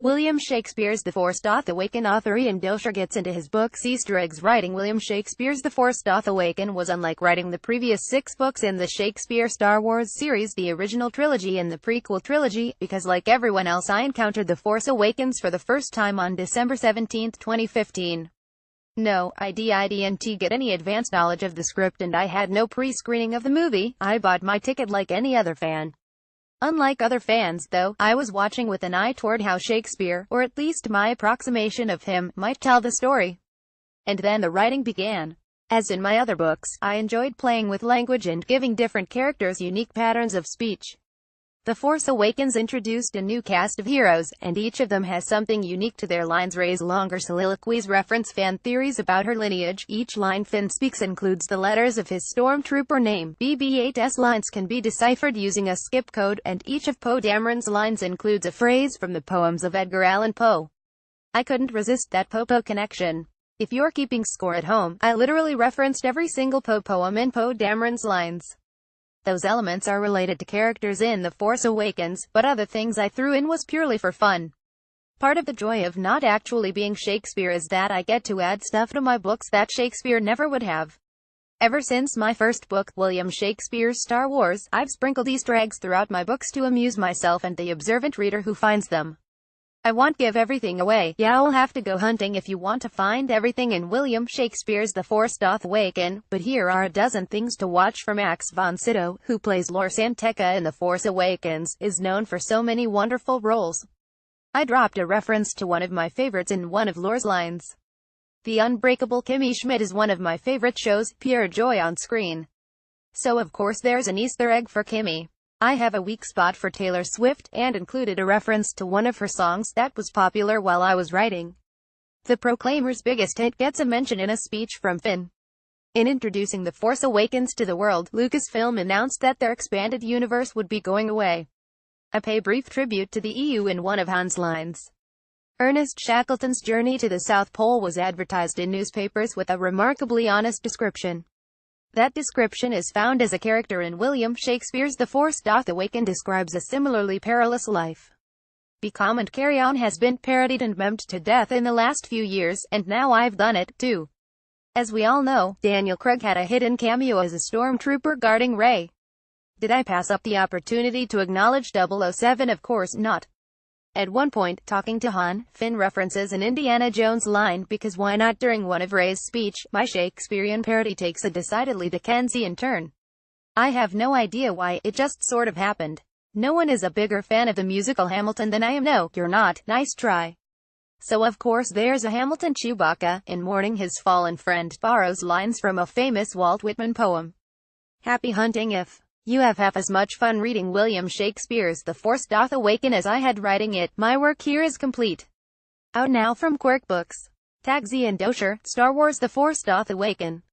William Shakespeare's The Force Doth Awaken. Author Ian Doescher gets into his book's Easter eggs. Writing William Shakespeare's The Force Doth Awaken was unlike writing the previous 6 books in the Shakespeare Star Wars series, the original trilogy and the prequel trilogy, because like everyone else I encountered The Force Awakens for the first time on December 17, 2015. No, I didn't get any advanced knowledge of the script and I had no pre-screening of the movie. I bought my ticket like any other fan. Unlike other fans, though, I was watching with an eye toward how Shakespeare, or at least my approximation of him, might tell the story. And then the writing began. As in my other books, I enjoyed playing with language and giving different characters unique patterns of speech. The Force Awakens introduced a new cast of heroes, and each of them has something unique to their lines. Rey's longer soliloquies reference fan theories about her lineage. Each line Finn speaks includes the letters of his stormtrooper name. BB-8's lines can be deciphered using a skip code, and each of Poe Dameron's lines includes a phrase from the poems of Edgar Allan Poe. I couldn't resist that Poe connection. If you're keeping score at home, I literally referenced every single Poe poem in Poe Dameron's lines. Those elements are related to characters in The Force Awakens, but other things I threw in was purely for fun. Part of the joy of not actually being Shakespeare is that I get to add stuff to my books that Shakespeare never would have. Ever since my first book, William Shakespeare's Star Wars, I've sprinkled Easter eggs throughout my books to amuse myself and the observant reader who finds them. I won't give everything away. You'll have to go hunting if you want to find everything in William Shakespeare's The Force Doth Awaken, but here are a dozen things to watch for. Max von Sydow, who plays Lor San Tekka in The Force Awakens, is known for so many wonderful roles. I dropped a reference to one of my favorites in one of Lor's lines. The Unbreakable Kimmy Schmidt is one of my favorite shows, pure joy on screen. So of course there's an Easter egg for Kimmy. I have a weak spot for Taylor Swift, and included a reference to one of her songs that was popular while I was writing. The Proclaimer's biggest hit gets a mention in a speech from Finn. In introducing The Force Awakens to the world, Lucasfilm announced that their expanded universe would be going away. I pay brief tribute to the EU in one of Han's lines. Ernest Shackleton's journey to the South Pole was advertised in newspapers with a remarkably honest description. That description is found as a character in William Shakespeare's The Force Doth Awaken describes a similarly perilous life. Be Calm and Carry On has been parodied and memed to death in the last few years, and now I've done it, too. As we all know, Daniel Craig had a hidden cameo as a stormtrooper guarding Rey. Did I pass up the opportunity to acknowledge 007? Of course not. At one point, talking to Han, Finn references an Indiana Jones line, because why not? During one of Rey's speech, my Shakespearean parody takes a decidedly Dickensian turn. I have no idea why, it just sort of happened. No one is a bigger fan of the musical Hamilton than I am. No, you're not. Nice try. So of course there's a Hamilton. Chewbacca, in mourning his fallen friend, borrows lines from a famous Walt Whitman poem. Happy hunting. If you have half as much fun reading William Shakespeare's The Force Doth Awaken as I had writing it, my work here is complete. Out now from Quirk Books. Tags Ian Doescher, Star Wars The Force Doth Awaken.